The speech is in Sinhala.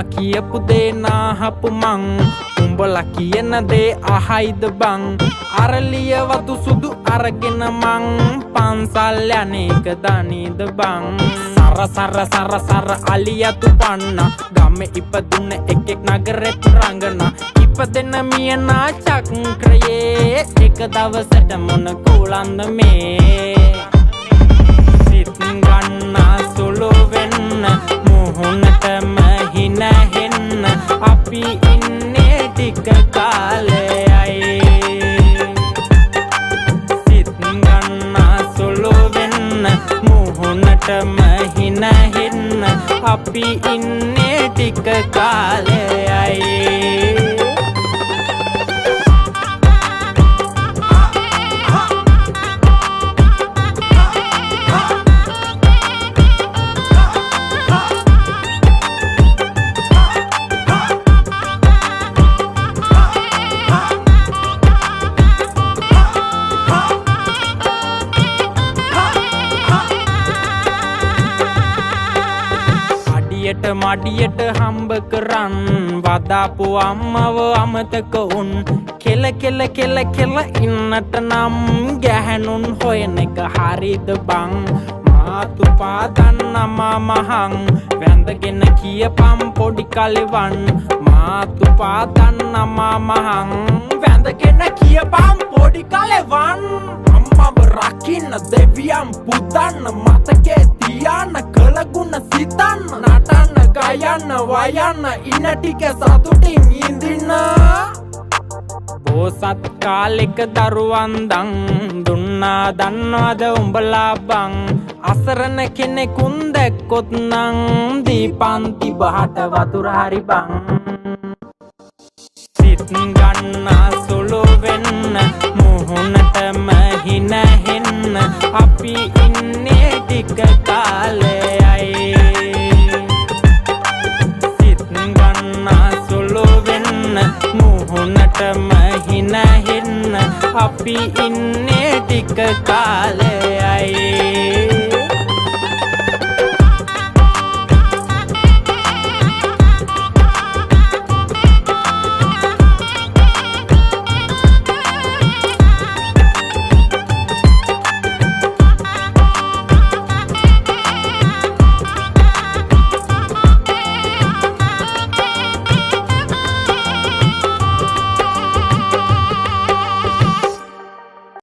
මම කියපු දේ නාහපු මං උඹලා කියන දේ අහයිද බං අරලිය වතු සුදු අරගෙන මං පන්සල් යන්නේක දනීද බං සර අලියතු පන්න ගම ඉපදුන එකෙක් නගරෙත් රංගන ඉපදෙන මියනා චක්‍රයේ එක දවසට මොන කෝලන්ද මේ සිත් ගන්නා සුළු වෙන්න මුහුණටම හින හෙන්න අපි ඉන්නේ ටික කාලයයි සිත් ගන්නා සුළු වෙන්න මුහුණටම හින හෙන්න අපි ඉන්නේ ටික කාලයයි මඩියට හම්බ කරන් වදාපු අම්මව අමතක උන් කෙල ඉන්නට නම් ගැහැනුන් හොයන එක හරිද බං මාතු පාදන්න මහං වැඳගෙන කියපම් පොඩි කලෙවන් මාතු පාදන්න මහං වැඳගෙන කියපම් පොඩි කලෙවන් අම්මව රකින්න දෙවියන් පුතන්න මතකේ තියන්න කළගුණ සිතන්න නටන්න ගයන්න වයන්න ඉන්න ටික සතුටින් ඉඳින්න බෝසත් කාලෙක දරුවන් දන් දුන්නා දන්නවද උඹලා බං අසරණ කෙනෙකුන් දැක්කොත් නං දීපන්ති බහට වතුර හරි බං සිත් ගන්නා සුළු වෙන්න මුහුණටම හින හෙන්න අපි ඉන්නේ ටික කාලයයි සිත් ගන්නා සුළු වෙන්න මුහුණටම හින හෙන්න අපි ඉන්නේ ටික කාලයයි